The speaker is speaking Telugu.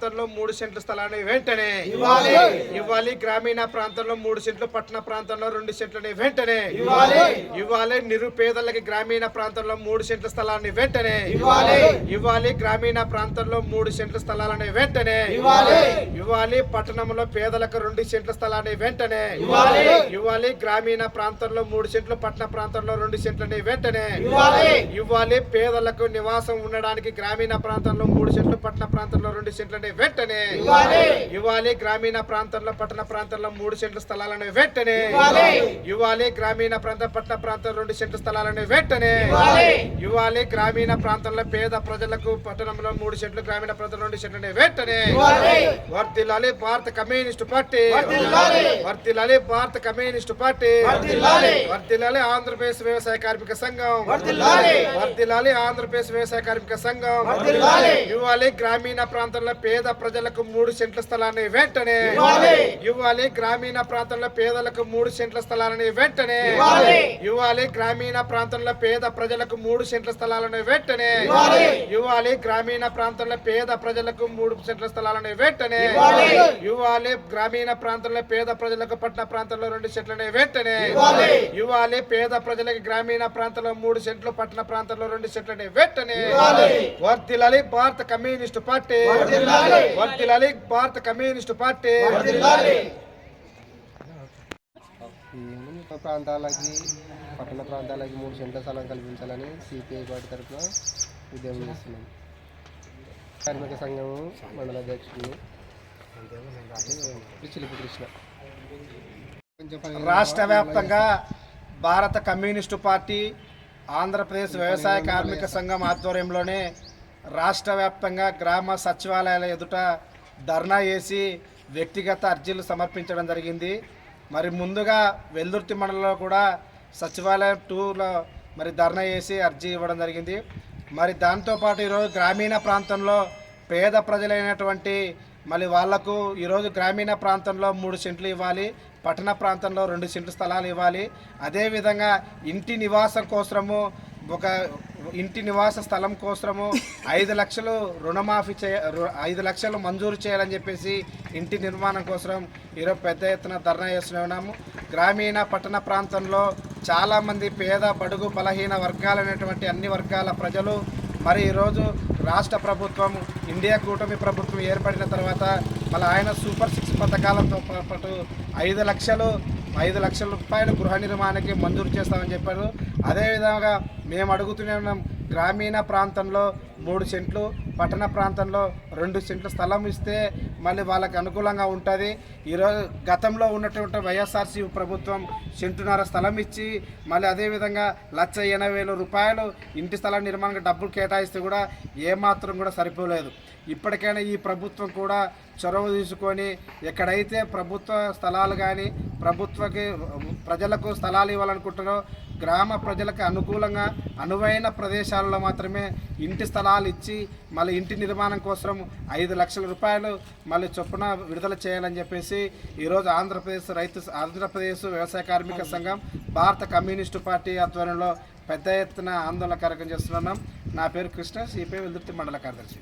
ప్రాంతంలో 3 సెంట్ల స్థలాన్ని వెంటనే ఇవ్వాలి. గ్రామీణ ప్రాంతంలో 3 సెంట్లు, పట్టణ ప్రాంతంలో 2 సెంట్లని వెంటనే ఇవ్వాలి. నిరుపేదలకి గ్రామీణ ప్రాంతంలో 3 సెంట్ల స్థలాన్ని వెంటనే ఇవ్వాలి. గ్రామీణ ప్రాంతంలో 3 సెంట్ల స్థలాలని వెంటనే ఇవ్వాలి. పట్టణంలో పేదలకు 2 సెంట్ల స్థలాన్ని వెంటనే ఇవ్వాలి. గ్రామీణ ప్రాంతంలో 3 సెంట్లు, పట్టణ ప్రాంతంలో 2 సెంట్లని వెంటనే ఇవ్వాలి. పేదలకు నివాసం ఉండడానికి గ్రామీణ ప్రాంతంలో 3 సెంట్లు, పట్టణ ప్రాంతంలో 2 సెంట్లని వెంటనే ఇవ్వాలి. గ్రామీణ ప్రాంతంలో, పట్టణ ప్రాంతంలో 3 సెంట్ల స్థలాలను వెంటనే ఇవ్వాలి. గ్రామీణ ప్రాంతం, పట్టణ ప్రాంతంలో 2 సెంట్ల స్థలాలను వెంటనే ఇవ్వాలి. గ్రామీణ ప్రాంతంలో పేద ప్రజలకు పట్టణంలో 3 సెంట్లు, గ్రామీణ ప్రాంతంలో 2 సెంట్లని వెంటనే వర్ధిల్లాలి భారత కమ్యూనిస్టు పార్టీ, వర్ధిల్లాలి భారత కమ్యూనిస్టు పార్టీ, వర్ధిల్లాలి ఆంధ్రప్రదేశ్ వ్యవసాయ కార్మిక సంఘం, వర్ధిల్లాలి ఆంధ్రప్రదేశ్ వ్యవసాయ కార్మిక సంఘం ఇవ్వాలి. గ్రామీణ ప్రాంతంలో పేద ప్రజలకు 3 సెంట్ల స్థలాన్ని వెంటనే ఇవ్వాలి. గ్రామీణ ప్రాంతంలో పేదలకు 3 సెంట్ల స్థలాలని వెంటనే ఇవ్వాలి. గ్రామీణ ప్రాంతంలో పేద ప్రజలకు 3 సెంట్ల స్థలాలను వెంటనే ఇవ్వాలి. గ్రామీణ ప్రాంతంలో పేద ప్రజలకు 3 సెంట్ల స్థలాలను వెంటనే ఇవ్వాలి. గ్రామీణ ప్రాంతంలో పేద ప్రజలకు, పట్టణ ప్రాంతంలో 2 సెంట్లని వెంటనే ఇవ్వాలి. పేద ప్రజలకు గ్రామీణ ప్రాంతంలో 3 సెంట్లు, పట్టణ ప్రాంతంలో 2 సెంట్లని వెంటనే వర్ధిల్లాలి భారత కమ్యూనిస్టు పార్టీ, వర్ధిల్లాలి భారత కమ్యూనిస్టు పార్టీ. ప్రాంతాలకి, పట్టణ ప్రాంతాలకి 3 సెంట్ల స్థలం కల్పించాలని సిపిఐ పార్టీ తరఫున ఉద్యమం చేస్తున్నాం. కార్మిక సంఘం మండల అధ్యక్షుడు చిలుపు కృష్ణ. రాష్ట్ర వ్యాప్తంగా భారత కమ్యూనిస్టు పార్టీ, ఆంధ్రప్రదేశ్ వ్యవసాయ కార్మిక సంఘం ఆధ్వర్యంలోనే రాష్ట్ర వ్యాప్తంగా గ్రామ సచివాలయాల ఎదుట ధర్నా చేసి వ్యక్తిగత అర్జీలు సమర్పించడం జరిగింది. మరి ముందుగా వెల్దుర్తి మండలంలో కూడా సచివాలయం 2లో మరి ధర్నా చేసి అర్జీ ఇవ్వడం జరిగింది. మరి దాంతోపాటు ఈరోజు గ్రామీణ ప్రాంతంలో పేద ప్రజలైనటువంటి మళ్ళీ వాళ్లకు ఈరోజు గ్రామీణ ప్రాంతంలో 3 సెంట్లు ఇవ్వాలి, పట్టణ ప్రాంతంలో 2 సెంట్ల స్థలాలు ఇవ్వాలి. అదేవిధంగా ఇంటి నివాసం కోసము, ఒక ఇంటి నివాస స్థలం కోసము 5 లక్షలు రుణమాఫీ 5 లక్షలు మంజూరు చేయాలని చెప్పేసి ఇంటి నిర్మాణం కోసం ఈరోజు పెద్ద ఎత్తున ధర్నా చేస్తున్నాము. గ్రామీణ పట్టణ ప్రాంతంలో చాలామంది పేద, బడుగు, బలహీన వర్గాలైనటువంటి అన్ని వర్గాల ప్రజలు మరి ఈరోజు రాష్ట్ర ప్రభుత్వం, ఇండియా కూటమి ప్రభుత్వం ఏర్పడిన తర్వాత మళ్ళీ ఆయన సూపర్ 6 పథకాలతో పాటు 5 లక్షల రూపాయలు గృహ నిర్మాణానికి మంజూరు చేస్తామని చెప్పారు. అదేవిధంగా మేము అడుగుతున్నాం, గ్రామీణ ప్రాంతంలో 3 సెంట్లు, పట్టణ ప్రాంతంలో 2 సెంట్ల స్థలం ఇస్తే మళ్ళీ వాళ్ళకి అనుకూలంగా ఉంటుంది. ఈరోజు గతంలో ఉన్నటువంటి వైఎస్ఆర్సీ ప్రభుత్వం 1.5 సెంటు స్థలం ఇచ్చి మళ్ళీ అదేవిధంగా 1,80,000 రూపాయలు ఇంటి స్థలం నిర్మాణానికి డబ్బులు కేటాయిస్తే కూడా ఏమాత్రం కూడా సరిపోలేదు. ఇప్పటికైనా ఈ ప్రభుత్వం కూడా చొరవ తీసుకొని ఎక్కడైతే ప్రభుత్వ స్థలాలు కానీ ప్రజలకు స్థలాలు ఇవ్వాలనుకుంటున్నారో గ్రామ ప్రజలకు అనుకూలంగా అనువైన ప్రదేశాలలో మాత్రమే ఇంటి స్థలాలు ఇచ్చి మళ్ళీ ఇంటి నిర్మాణం కోసం 5 లక్షల రూపాయలు మళ్ళీ చొప్పున విడుదల చేయాలని చెప్పేసి ఈరోజు ఆంధ్రప్రదేశ్ వ్యవసాయ కార్మిక సంఘం, భారత కమ్యూనిస్టు పార్టీ ఆధ్వర్యంలో పెద్ద ఎత్తున ఆందోళన కార్యక్రమం చేస్తున్నాం. నా పేరు కృష్ణ, సిపిఐ వెల్దుర్తి మండల కార్యదర్శి.